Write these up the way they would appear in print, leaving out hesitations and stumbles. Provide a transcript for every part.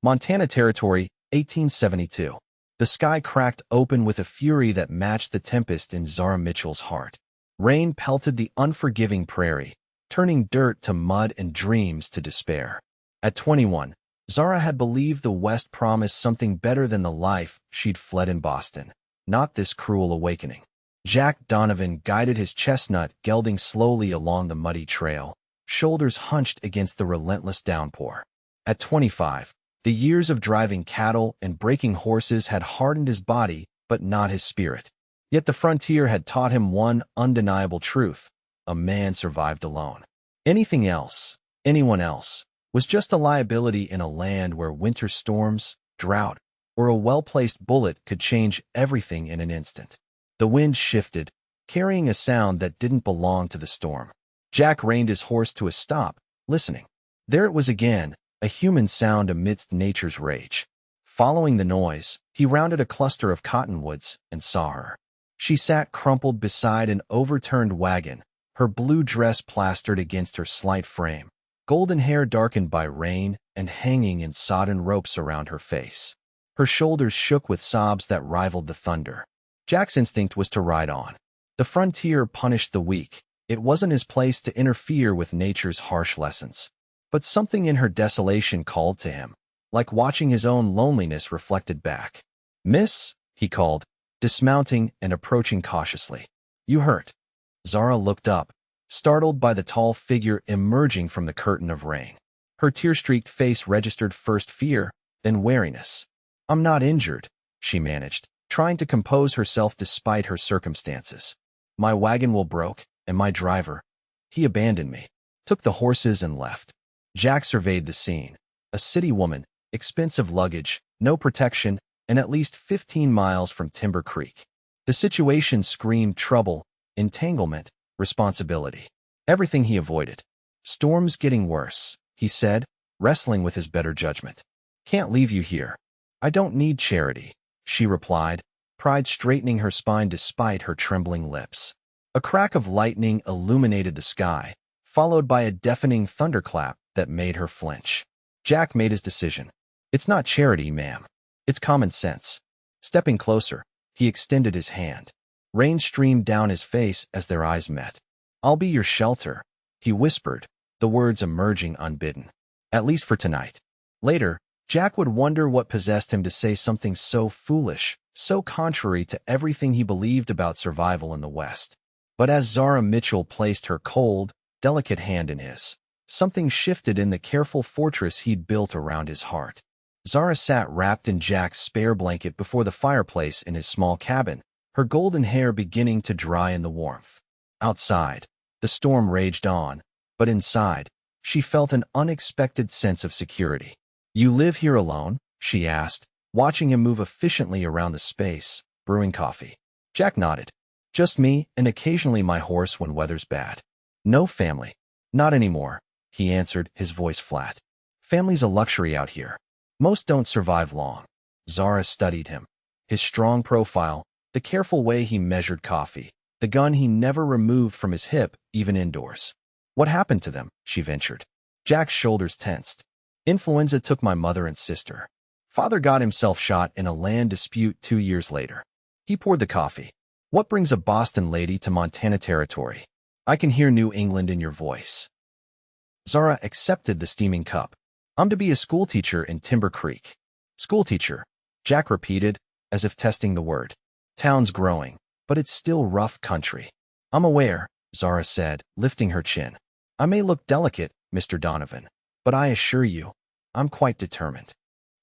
Montana Territory, 1872. The sky cracked open with a fury that matched the tempest in Zara Mitchell's heart. Rain pelted the unforgiving prairie, turning dirt to mud and dreams to despair. At 21, Zara had believed the West promised something better than the life she'd fled in Boston. Not this cruel awakening. Jack Donovan guided his chestnut gelding slowly along the muddy trail, shoulders hunched against the relentless downpour. At 25, the years of driving cattle and breaking horses had hardened his body, but not his spirit. Yet the frontier had taught him one undeniable truth: a man survived alone. Anything else, anyone else, was just a liability in a land where winter storms, drought, or a well-placed bullet could change everything in an instant. The wind shifted, carrying a sound that didn't belong to the storm. Jack reined his horse to a stop, listening. There it was again, a human sound amidst nature's rage. Following the noise, he rounded a cluster of cottonwoods and saw her. She sat crumpled beside an overturned wagon, her blue dress plastered against her slight frame, golden hair darkened by rain and hanging in sodden ropes around her face. Her shoulders shook with sobs that rivaled the thunder. Jack's instinct was to ride on. The frontier punished the weak. It wasn't his place to interfere with nature's harsh lessons. But something in her desolation called to him, like watching his own loneliness reflected back. "Miss," he called, dismounting and approaching cautiously. "You hurt?" Zara looked up, startled by the tall figure emerging from the curtain of rain. Her tear-streaked face registered first fear, then wariness. "I'm not injured," she managed, trying to compose herself despite her circumstances. "My wagon will broke, and my driver, he abandoned me, took the horses and left." Jack surveyed the scene. A city woman, expensive luggage, no protection, and at least 15 miles from Timber Creek. The situation screamed trouble, entanglement, responsibility. Everything he avoided. "Storm's getting worse," he said, wrestling with his better judgment. "Can't leave you here." "I don't need charity," she replied, pride straightening her spine despite her trembling lips. A crack of lightning illuminated the sky, followed by a deafening thunderclap that made her flinch. Jack made his decision. "It's not charity, ma'am. It's common sense." Stepping closer, he extended his hand. Rain streamed down his face as their eyes met. "I'll be your shelter," he whispered, the words emerging unbidden. "At least for tonight." Later, Jack would wonder what possessed him to say something so foolish, so contrary to everything he believed about survival in the West. But as Zara Mitchell placed her cold, delicate hand in his, something shifted in the careful fortress he'd built around his heart. Zara sat wrapped in Jack's spare blanket before the fireplace in his small cabin, her golden hair beginning to dry in the warmth. Outside, the storm raged on, but inside, she felt an unexpected sense of security. "You live here alone?" she asked, watching him move efficiently around the space, brewing coffee. Jack nodded. "Just me and occasionally my horse when weather's bad." "No family?" "Not anymore," he answered, his voice flat. "Family's a luxury out here. Most don't survive long." Zara studied him. His strong profile, the careful way he measured coffee, the gun he never removed from his hip, even indoors. "What happened to them?" she ventured. Jack's shoulders tensed. "Influenza took my mother and sister. Father got himself shot in a land dispute 2 years later." He poured the coffee. "What brings a Boston lady to Montana Territory? I can hear New England in your voice." Zara accepted the steaming cup. "I'm to be a schoolteacher in Timber Creek." "Schoolteacher," Jack repeated, as if testing the word. "Town's growing, but it's still rough country." "I'm aware," Zara said, lifting her chin. "I may look delicate, Mr. Donovan, but I assure you, I'm quite determined."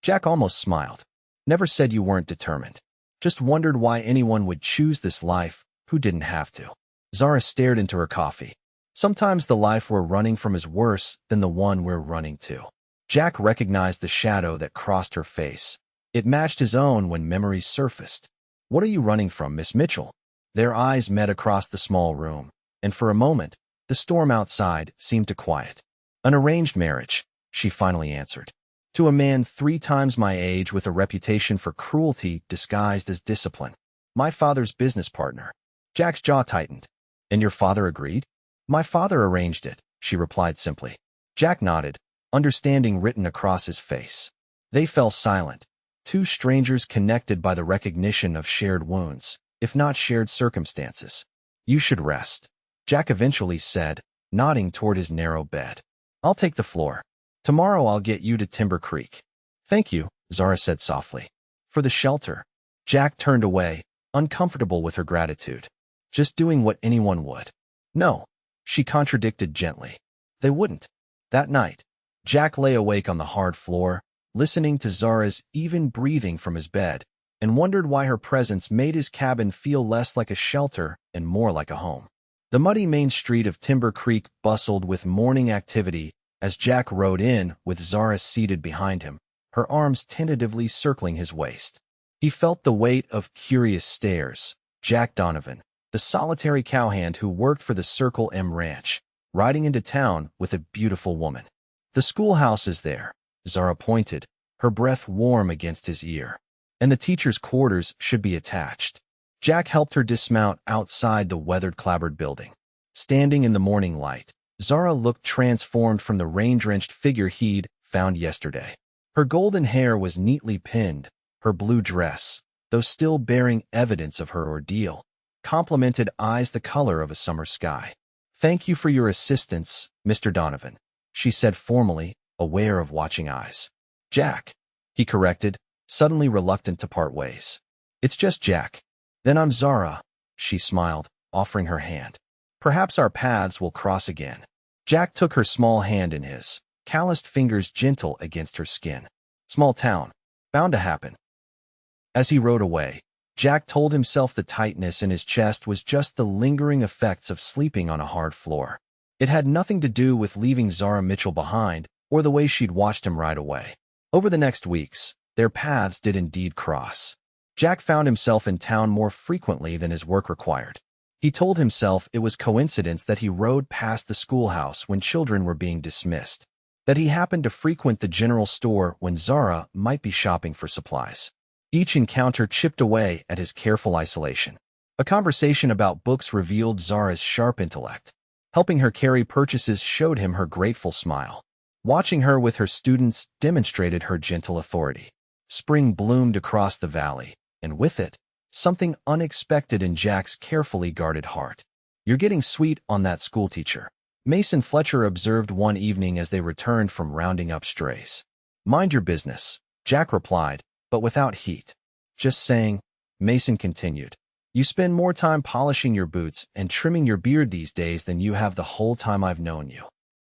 Jack almost smiled. "Never said you weren't determined. Just wondered why anyone would choose this life who didn't have to." Zara stared into her coffee. "Sometimes the life we're running from is worse than the one we're running to." Jack recognized the shadow that crossed her face. It matched his own when memories surfaced. "What are you running from, Miss Mitchell?" Their eyes met across the small room, and for a moment, the storm outside seemed to quiet. "An arranged marriage," she finally answered. "To a man 3 times my age with a reputation for cruelty disguised as discipline. My father's business partner." Jack's jaw tightened. "And your father agreed?" "My father arranged it," she replied simply. Jack nodded, understanding written across his face. They fell silent, two strangers connected by the recognition of shared wounds, if not shared circumstances. You should rest, Jack eventually said, nodding toward his narrow bed. I'll take the floor. Tomorrow I'll get you to Timber Creek. Thank you, Zara said softly. For the shelter. Jack turned away, uncomfortable with her gratitude. Just doing what anyone would. No, she contradicted gently. They wouldn't. That night, Jack lay awake on the hard floor, listening to Zara's even breathing from his bed, and wondered why her presence made his cabin feel less like a shelter and more like a home. The muddy main street of Timber Creek bustled with morning activity as Jack rode in with Zara seated behind him, her arms tentatively circling his waist. He felt the weight of curious stares. Jack Donovan, the solitary cowhand who worked for the Circle M Ranch, riding into town with a beautiful woman. The schoolhouse is there, Zara pointed, her breath warm against his ear. And the teacher's quarters should be attached. Jack helped her dismount outside the weathered clapboard building. Standing in the morning light, Zara looked transformed from the rain-drenched figure he'd found yesterday. Her golden hair was neatly pinned, her blue dress, though still bearing evidence of her ordeal, complemented eyes the color of a summer sky. Thank you for your assistance, Mr. Donovan, she said formally, aware of watching eyes. Jack, he corrected, suddenly reluctant to part ways. It's just Jack. Then I'm Zara, she smiled, offering her hand. Perhaps our paths will cross again. Jack took her small hand in his, calloused fingers gentle against her skin. Small town. Bound to happen. As he rode away, Jack told himself the tightness in his chest was just the lingering effects of sleeping on a hard floor. It had nothing to do with leaving Zara Mitchell behind or the way she'd watched him ride away. Over the next weeks, their paths did indeed cross. Jack found himself in town more frequently than his work required. He told himself it was coincidence that he rode past the schoolhouse when children were being dismissed, that he happened to frequent the general store when Zara might be shopping for supplies. Each encounter chipped away at his careful isolation. A conversation about books revealed Zara's sharp intellect. Helping her carry purchases showed him her grateful smile. Watching her with her students demonstrated her gentle authority. Spring bloomed across the valley, and with it, something unexpected in Jack's carefully guarded heart. You're getting sweet on that schoolteacher, Mason Fletcher observed one evening as they returned from rounding up strays. Mind your business, Jack replied, but without heat. Just saying, Mason continued. You spend more time polishing your boots and trimming your beard these days than you have the whole time I've known you.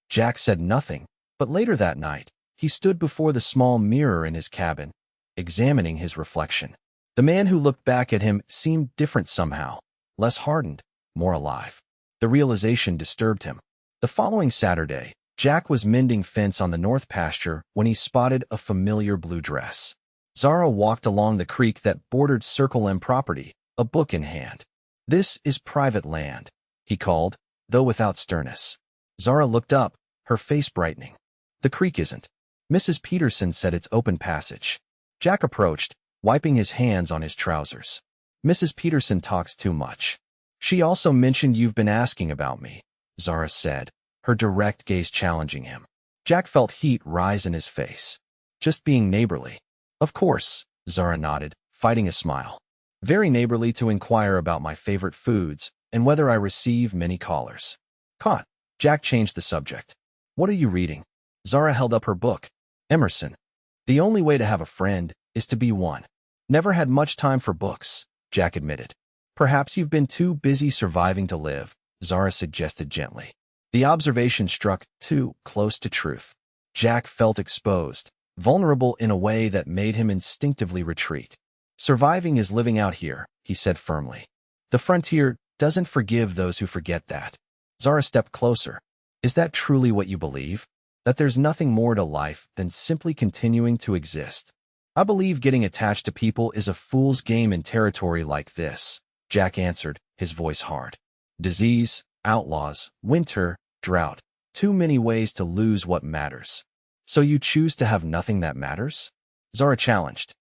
Jack said nothing, but later that night, he stood before the small mirror in his cabin, examining his reflection. The man who looked back at him seemed different somehow, less hardened, more alive. The realization disturbed him. The following Saturday, Jack was mending fence on the north pasture when he spotted a familiar blue dress. Zara walked along the creek that bordered Circle M property, a book in hand. This is private land, he called, though without sternness. Zara looked up, her face brightening. The creek isn't. Mrs. Peterson said it's open passage. Jack approached, wiping his hands on his trousers. Mrs. Peterson talks too much. She also mentioned you've been asking about me, Zara said, her direct gaze challenging him. Jack felt heat rise in his face. Just being neighborly. Of course, Zara nodded, fighting a smile. Very neighborly to inquire about my favorite foods and whether I receive many callers. Caught. Jack changed the subject. What are you reading? Zara held up her book. Emerson. The only way to have a friend is to be one. Never had much time for books, Jack admitted. Perhaps you've been too busy surviving to live, Zara suggested gently. The observation struck too close to truth. Jack felt exposed, vulnerable in a way that made him instinctively retreat. Surviving is living out here, he said firmly. The frontier doesn't forgive those who forget that. Zara stepped closer. Is that truly what you believe? That there's nothing more to life than simply continuing to exist? I believe getting attached to people is a fool's game in territory like this, Jack answered, his voice hard. Disease, outlaws, winter, drought. Too many ways to lose what matters. So you choose to have nothing that matters? Zara challenged.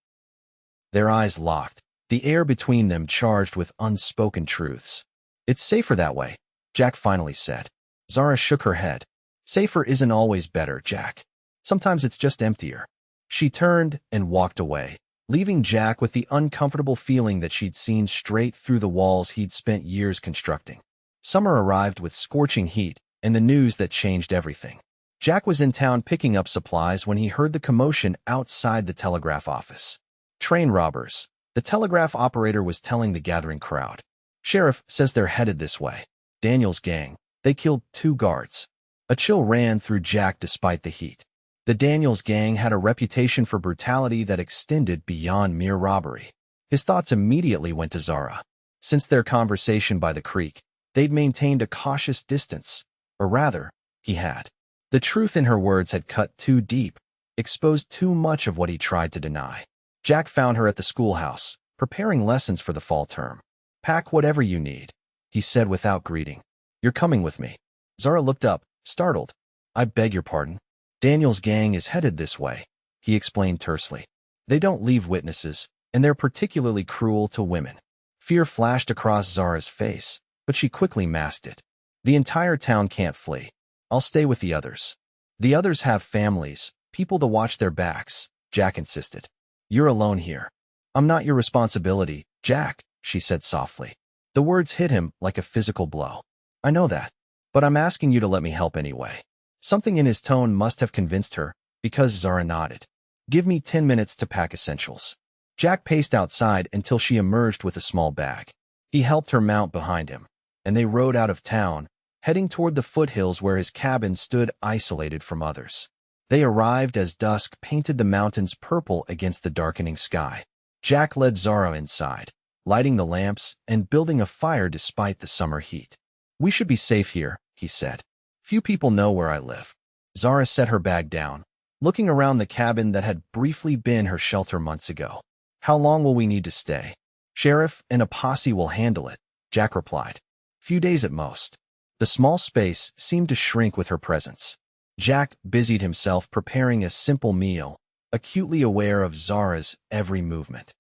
Their eyes locked, the air between them charged with unspoken truths. It's safer that way, Jack finally said. Zara shook her head. Safer isn't always better, Jack. Sometimes it's just emptier. She turned and walked away, leaving Jack with the uncomfortable feeling that she'd seen straight through the walls he'd spent years constructing. Summer arrived with scorching heat and the news that changed everything. Jack was in town picking up supplies when he heard the commotion outside the telegraph office. Train robbers, the telegraph operator was telling the gathering crowd. Sheriff says they're headed this way. Daniel's gang. They killed 2 guards. A chill ran through Jack despite the heat. The Daniels gang had a reputation for brutality that extended beyond mere robbery. His thoughts immediately went to Zara. Since their conversation by the creek, they'd maintained a cautious distance. Or rather, he had. The truth in her words had cut too deep, exposed too much of what he tried to deny. Jack found her at the schoolhouse, preparing lessons for the fall term. "Pack whatever you need," he said without greeting. "You're coming with me." Zara looked up, startled. "I beg your pardon." "Daniel's gang is headed this way," he explained tersely. "They don't leave witnesses, and they're particularly cruel to women." Fear flashed across Zara's face, but she quickly masked it. "The entire town can't flee. I'll stay with the others." "The others have families, people to watch their backs," Jack insisted. "You're alone here." "I'm not your responsibility, Jack," she said softly. The words hit him like a physical blow. "I know that, but I'm asking you to let me help anyway." Something in his tone must have convinced her, because Zara nodded. "Give me 10 minutes to pack essentials." Jack paced outside until she emerged with a small bag. He helped her mount behind him, and they rode out of town, heading toward the foothills where his cabin stood isolated from others. They arrived as dusk painted the mountains purple against the darkening sky. Jack led Zara inside, lighting the lamps and building a fire despite the summer heat. "We should be safe here," he said. "Few people know where I live." Zara set her bag down, looking around the cabin that had briefly been her shelter months ago. "How long will we need to stay?" "Sheriff and a posse will handle it," Jack replied. "Few days at most." The small space seemed to shrink with her presence. Jack busied himself preparing a simple meal, acutely aware of Zara's every movement.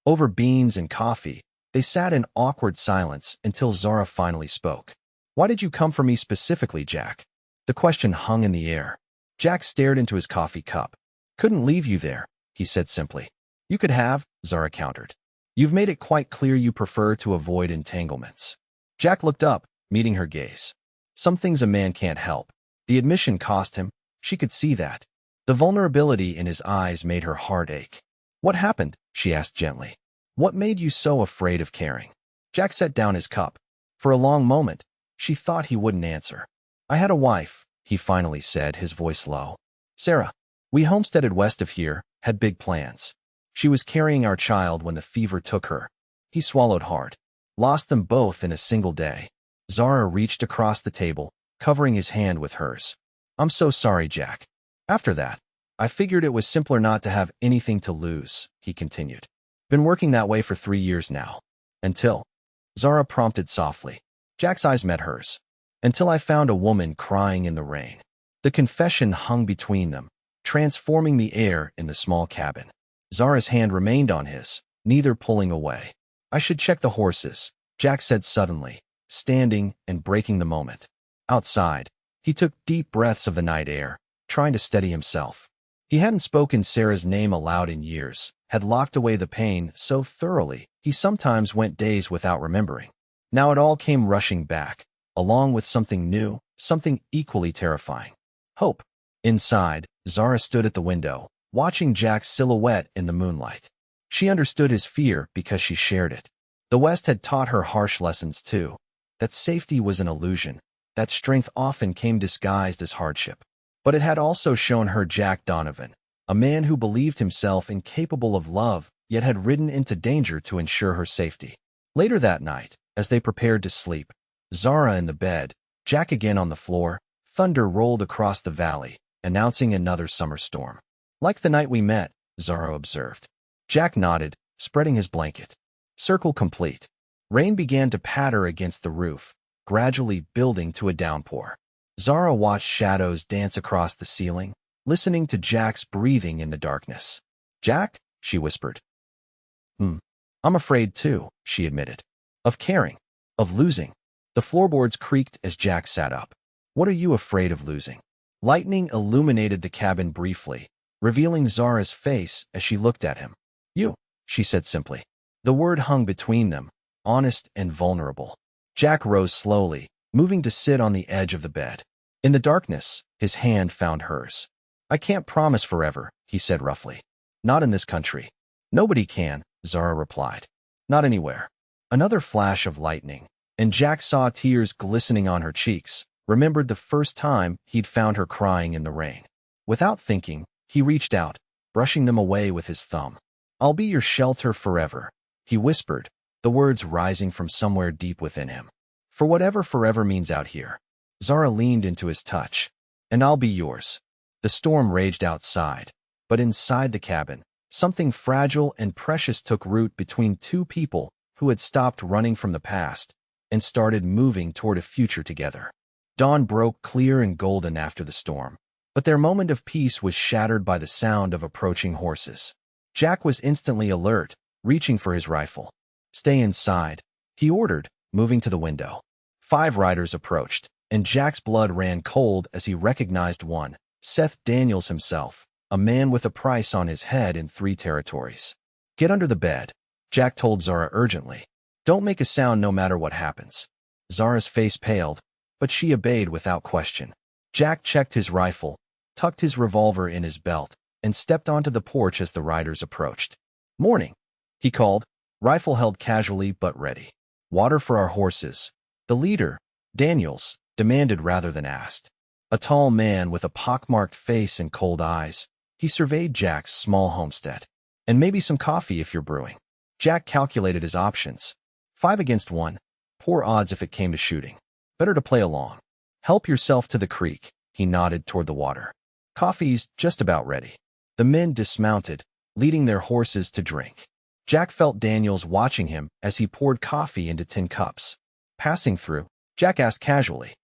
Over beans and coffee, they sat in awkward silence until Zara finally spoke. "Why did you come for me specifically, Jack?" The question hung in the air. Jack stared into his coffee cup. "Couldn't leave you there," he said simply. "You could have," Zara countered. "You've made it quite clear you prefer to avoid entanglements." Jack looked up, meeting her gaze. Some things a man can't help. The admission cost him. She could see that. The vulnerability in his eyes made her heart ache. "What happened?" she asked gently. "What made you so afraid of caring?" Jack set down his cup. For a long moment, she thought he wouldn't answer. "I had a wife," he finally said, his voice low. "Sarah. We homesteaded west of here, had big plans. She was carrying our child when the fever took her." He swallowed hard. "Lost them both in a single day." Zara reached across the table, covering his hand with hers. "I'm so sorry, Jack." "After that, I figured it was simpler not to have anything to lose," he continued. "Been working that way for 3 years now. Until—" Zara prompted softly. Jack's eyes met hers. "Until I found a woman crying in the rain." The confession hung between them, transforming the air in the small cabin. Zara's hand remained on his, neither pulling away. "I should check the horses," Jack said suddenly, standing and breaking the moment. Outside, he took deep breaths of the night air, trying to steady himself. He hadn't spoken Sarah's name aloud in years, had locked away the pain so thoroughly he sometimes went days without remembering. Now it all came rushing back, along with something new, something equally terrifying. Hope. Inside, Zara stood at the window, watching Jack's silhouette in the moonlight. She understood his fear because she shared it. The West had taught her harsh lessons too, that safety was an illusion, that strength often came disguised as hardship. But it had also shown her Jack Donovan, a man who believed himself incapable of love, yet had ridden into danger to ensure her safety. Later that night, as they prepared to sleep, Zara in the bed, Jack again on the floor, thunder rolled across the valley, announcing another summer storm. "Like the night we met," Zara observed. Jack nodded, spreading his blanket. Circle complete. Rain began to patter against the roof, gradually building to a downpour. Zara watched shadows dance across the ceiling, listening to Jack's breathing in the darkness. "Jack," she whispered. I'm afraid too," she admitted. "Of caring. Of losing." The floorboards creaked as Jack sat up. "What are you afraid of losing?" Lightning illuminated the cabin briefly, revealing Zara's face as she looked at him. "You," she said simply. The word hung between them, honest and vulnerable. Jack rose slowly, moving to sit on the edge of the bed. In the darkness, his hand found hers. "I can't promise forever," he said roughly. "Not in this country." "Nobody can," Zara replied. "Not anywhere." Another flash of lightning, and Jack saw tears glistening on her cheeks, remembered the first time he'd found her crying in the rain. Without thinking, he reached out, brushing them away with his thumb. "I'll be your shelter forever," he whispered, the words rising from somewhere deep within him. "For whatever forever means out here." Zara leaned into his touch. "And I'll be yours." The storm raged outside, but inside the cabin, something fragile and precious took root between two people who had stopped running from the past and started moving toward a future together. Dawn broke clear and golden after the storm, but their moment of peace was shattered by the sound of approaching horses. Jack was instantly alert, reaching for his rifle. "Stay inside," he ordered, moving to the window. 5 riders approached, and Jack's blood ran cold as he recognized one, Seth Daniels himself, a man with a price on his head in 3 territories. "Get under the bed," Jack told Zara urgently. "Don't make a sound no matter what happens." Zara's face paled, but she obeyed without question. Jack checked his rifle, tucked his revolver in his belt, and stepped onto the porch as the riders approached. "Morning," he called, rifle held casually but ready. "Water for our horses," the leader, Daniels, demanded rather than asked. A tall man with a pockmarked face and cold eyes, he surveyed Jack's small homestead. "And maybe some coffee if you're brewing." Jack calculated his options. 5 against 1. Poor odds if it came to shooting. Better to play along. "Help yourself to the creek," he nodded toward the water. "Coffee's just about ready." The men dismounted, leading their horses to drink. Jack felt Daniels watching him as he poured coffee into tin cups. Passing through, Jack asked casually.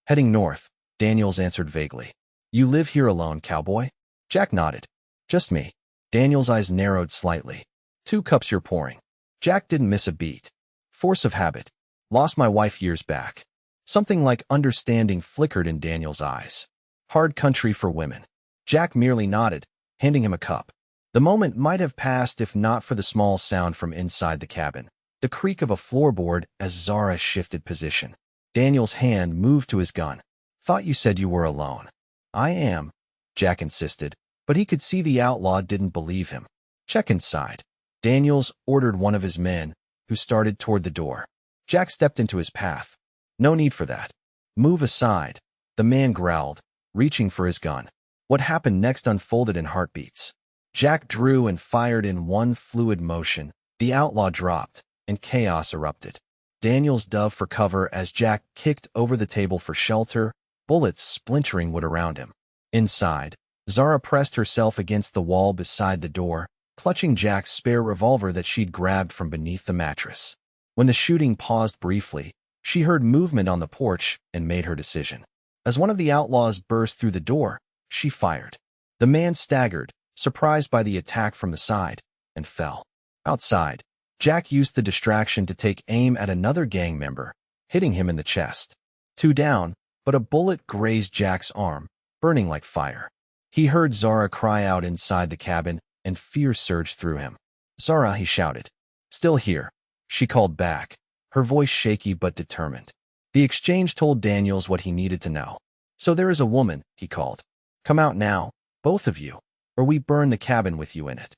"Heading north," Daniels answered vaguely. "You live here alone, cowboy?" Jack nodded. "Just me." Daniels' eyes narrowed slightly. 2 cups you're pouring." Jack didn't miss a beat. "Force of habit. Lost my wife years back." Something like understanding flickered in Daniels' eyes. "Hard country for women." Jack merely nodded, handing him a cup. The moment might have passed if not for the small sound from inside the cabin, the creak of a floorboard as Zara shifted position. Daniels' hand moved to his gun. "Thought you said you were alone." "I am," Jack insisted, but he could see the outlaw didn't believe him. "Check inside." Daniels ordered one of his men, who started toward the door. Jack stepped into his path. "No need for that." "Move aside," the man growled, reaching for his gun. What happened next unfolded in heartbeats. Jack drew and fired in one fluid motion. The outlaw dropped, and chaos erupted. Daniels dove for cover as Jack kicked over the table for shelter, bullets splintering wood around him. Inside, Zara pressed herself against the wall beside the door, clutching Jack's spare revolver that she'd grabbed from beneath the mattress. When the shooting paused briefly, she heard movement on the porch and made her decision. As one of the outlaws burst through the door, she fired. The man staggered, surprised by the attack from the side, and fell. Outside, Jack used the distraction to take aim at another gang member, hitting him in the chest. 2 down, but a bullet grazed Jack's arm, burning like fire. He heard Zara cry out inside the cabin, and fear surged through him. "Zara," he shouted. "Still here," she called back, her voice shaky but determined. The exchange told Daniels what he needed to know. "So there is a woman," he called. "Come out now, both of you, or we burn the cabin with you in it."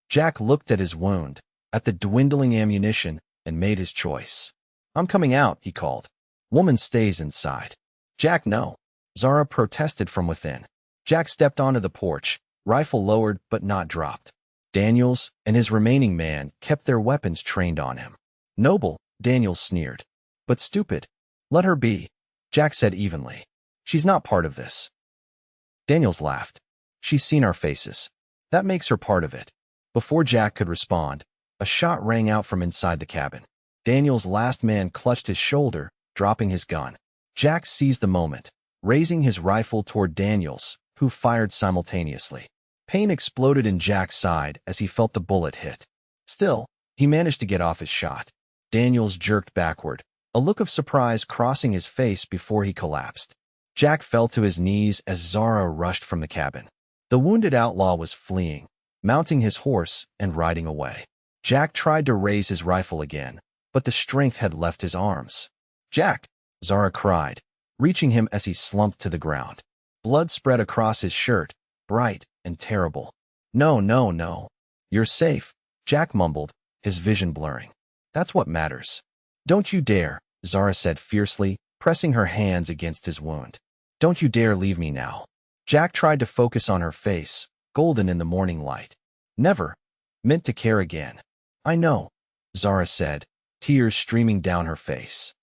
Jack looked at his wound, at the dwindling ammunition, and made his choice. "I'm coming out," he called. "Woman stays inside." "Jack, no." Zara protested from within. Jack stepped onto the porch, rifle lowered but not dropped. Daniels and his remaining man kept their weapons trained on him. "Noble," Daniels sneered. "But stupid." "Let her be," Jack said evenly. "She's not part of this." Daniels laughed. "She's seen our faces. That makes her part of it." Before Jack could respond, a shot rang out from inside the cabin. Daniels' last man clutched his shoulder, dropping his gun. Jack seized the moment, raising his rifle toward Daniels, who fired simultaneously. Pain exploded in Jack's side as he felt the bullet hit. Still, he managed to get off his shot. Daniels jerked backward, a look of surprise crossing his face before he collapsed. Jack fell to his knees as Zara rushed from the cabin. The wounded outlaw was fleeing, mounting his horse and riding away. Jack tried to raise his rifle again, but the strength had left his arms. "Jack!" Zara cried, reaching him as he slumped to the ground. Blood spread across his shirt, bright and terrible. "No, no, no. You're safe," Jack mumbled, his vision blurring. "That's what matters." "Don't you dare," Zara said fiercely, pressing her hands against his wound. "Don't you dare leave me now." Jack tried to focus on her face, golden in the morning light. "Never meant to care again." "I know," Zara said, tears streaming down her face.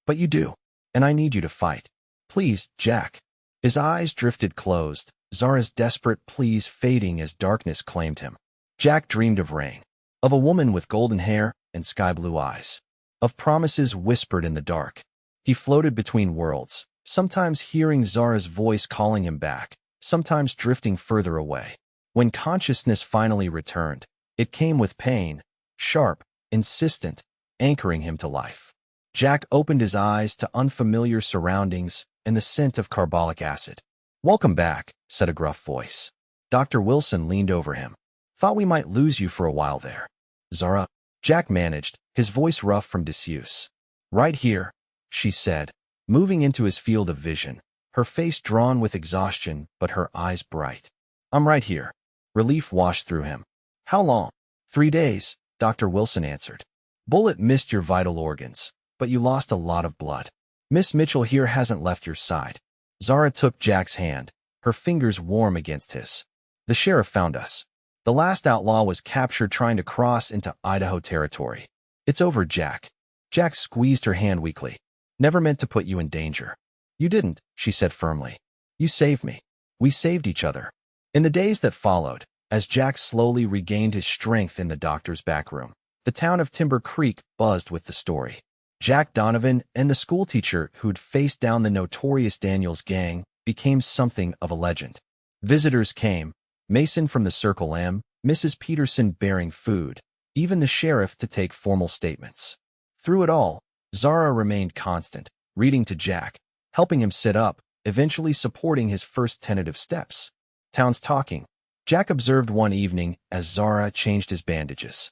"But you do, and I need you to fight. Please, Jack." His eyes drifted closed, Zara's desperate pleas fading as darkness claimed him. Jack dreamed of rain, of a woman with golden hair and sky-blue eyes, of promises whispered in the dark. He floated between worlds, sometimes hearing Zara's voice calling him back, sometimes drifting further away. When consciousness finally returned, it came with pain, sharp, insistent, anchoring him to life. Jack opened his eyes to unfamiliar surroundings and the scent of carbolic acid. "Welcome back," said a gruff voice. Dr. Wilson leaned over him. "Thought we might lose you for a while there." "Zara," Jack managed, his voice rough from disuse. "Right here," she said, moving into his field of vision, her face drawn with exhaustion but her eyes bright. "I'm right here." Relief washed through him. "How long?" "3 days," Dr. Wilson answered. "Bullet missed your vital organs, but you lost a lot of blood. Miss Mitchell here hasn't left your side." Zara took Jack's hand, her fingers warm against his. "The sheriff found us. The last outlaw was captured trying to cross into Idaho territory. It's over, Jack." Jack squeezed her hand weakly. "Never meant to put you in danger." "You didn't," she said firmly. "You saved me. We saved each other." In the days that followed, as Jack slowly regained his strength in the doctor's back room, the town of Timber Creek buzzed with the story. Jack Donovan and the schoolteacher who'd faced down the notorious Daniels gang became something of a legend. Visitors came, Mason from the Circle M, Mrs. Peterson bearing food, even the sheriff to take formal statements. Through it all, Zara remained constant, reading to Jack, helping him sit up, eventually supporting his first tentative steps. "Town's talking," Jack observed one evening as Zara changed his bandages.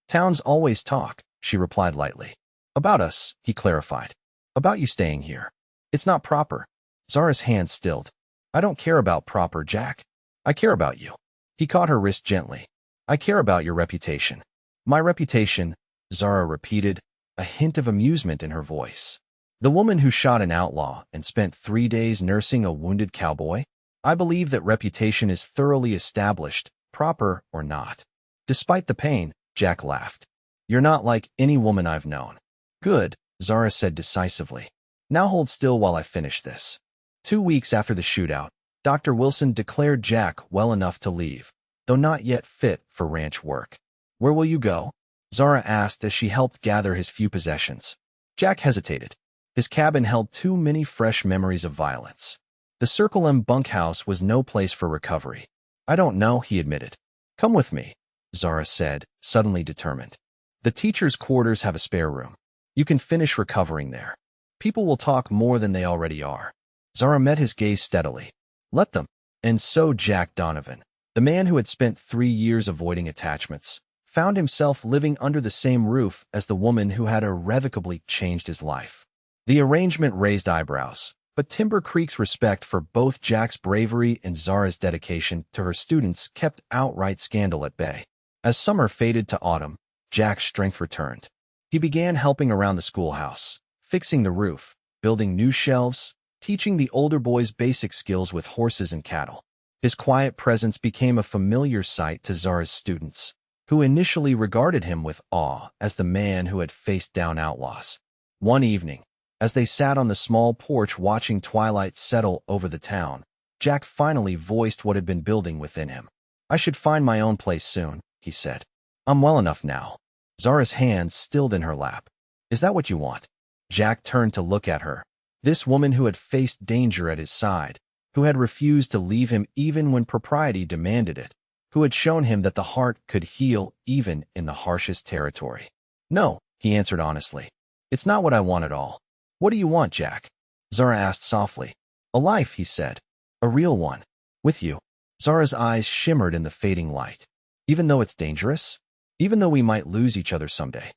"Towns always talk," she replied lightly. "About us," he clarified. "About you staying here. It's not proper." Zara's hand stilled. "I don't care about proper, Jack. I care about you." He caught her wrist gently. "I care about your reputation." "My reputation," Zara repeated, a hint of amusement in her voice. "The woman who shot an outlaw and spent 3 days nursing a wounded cowboy? I believe that reputation is thoroughly established, proper or not." "Despite the pain," Jack laughed. "You're not like any woman I've known." "Good," Zara said decisively. "Now hold still while I finish this." 2 weeks after the shootout, Dr. Wilson declared Jack well enough to leave, though not yet fit for ranch work. "Where will you go?" Zara asked as she helped gather his few possessions. Jack hesitated. His cabin held too many fresh memories of violence. The Circle M bunkhouse was no place for recovery. "I don't know," he admitted. "Come with me," Zara said, suddenly determined. "The teacher's quarters have a spare room. You can finish recovering there. People will talk more than they already are." Zara met his gaze steadily. "Let them." And so Jack Donovan, the man who had spent 3 years avoiding attachments, found himself living under the same roof as the woman who had irrevocably changed his life. The arrangement raised eyebrows, but Timber Creek's respect for both Jack's bravery and Zara's dedication to her students kept outright scandal at bay. As summer faded to autumn, Jack's strength returned. He began helping around the schoolhouse, fixing the roof, building new shelves, teaching the older boys basic skills with horses and cattle. His quiet presence became a familiar sight to Zara's students, who initially regarded him with awe as the man who had faced down outlaws. One evening, as they sat on the small porch watching twilight settle over the town, Jack finally voiced what had been building within him. "I should find my own place soon," he said. "I'm well enough now." Zara's hands stilled in her lap. "Is that what you want?" Jack turned to look at her. This woman who had faced danger at his side, who had refused to leave him even when propriety demanded it, who had shown him that the heart could heal even in the harshest territory. "No," he answered honestly. "It's not what I want at all." "What do you want, Jack?" Zara asked softly. "A life," he said. "A real one. With you." Zara's eyes shimmered in the fading light. Even though it's dangerous? Even though we might lose each other someday?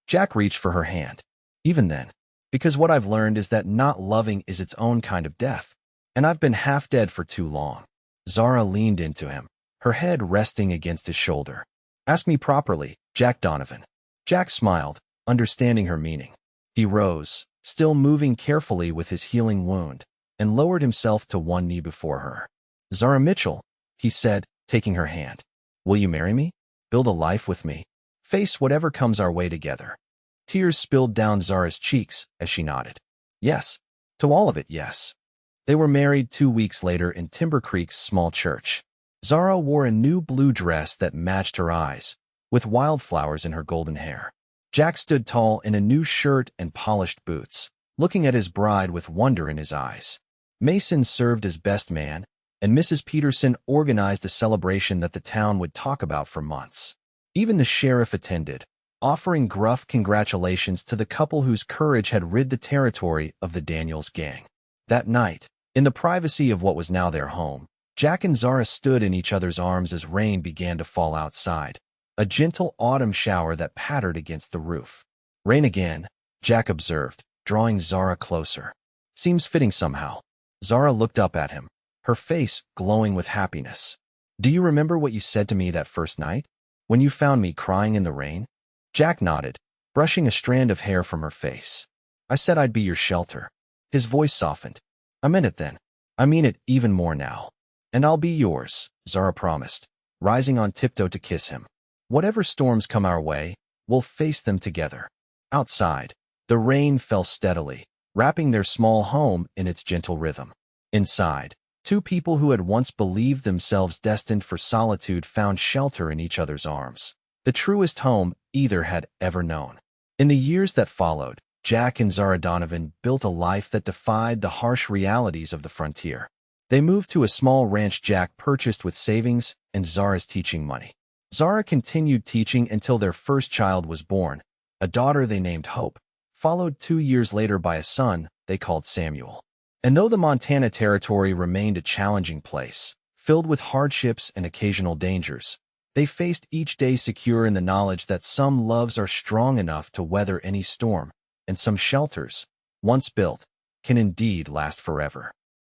Jack reached for her hand. Even then. Because what I've learned is that not loving is its own kind of death. And I've been half dead for too long. Zara leaned into him, her head resting against his shoulder. Ask me properly, Jack Donovan. Jack smiled, understanding her meaning. He rose, still moving carefully with his healing wound, and lowered himself to one knee before her. Zara Mitchell, he said, taking her hand. Will you marry me? Build a life with me? Face whatever comes our way together. Tears spilled down Zara's cheeks as she nodded. Yes. To all of it, yes. They were married 2 weeks later in Timber Creek's small church. Zara wore a new blue dress that matched her eyes, with wildflowers in her golden hair. Jack stood tall in a new shirt and polished boots, looking at his bride with wonder in his eyes. Mason served as best man, and Mrs. Peterson organized a celebration that the town would talk about for months. Even the sheriff attended, offering gruff congratulations to the couple whose courage had rid the territory of the Daniels gang. That night, in the privacy of what was now their home, Jack and Zara stood in each other's arms as rain began to fall outside, a gentle autumn shower that pattered against the roof. Rain again, Jack observed, drawing Zara closer. Seems fitting somehow. Zara looked up at him, her face glowing with happiness. Do you remember what you said to me that first night, when you found me crying in the rain? Jack nodded, brushing a strand of hair from her face. I said I'd be your shelter. His voice softened. I meant it then. I mean it even more now. And I'll be yours, Zara promised, rising on tiptoe to kiss him. Whatever storms come our way, we'll face them together. Outside, the rain fell steadily, wrapping their small home in its gentle rhythm. Inside, two people who had once believed themselves destined for solitude found shelter in each other's arms, the truest home either had ever known. In the years that followed, Jack and Zara Donovan built a life that defied the harsh realities of the frontier. They moved to a small ranch Jack purchased with savings and Zara's teaching money. Zara continued teaching until their first child was born, a daughter they named Hope, followed 2 years later by a son they called Samuel. And though the Montana Territory remained a challenging place, filled with hardships and occasional dangers, they faced each day secure in the knowledge that some loves are strong enough to weather any storm, and some shelters, once built, can indeed last forever.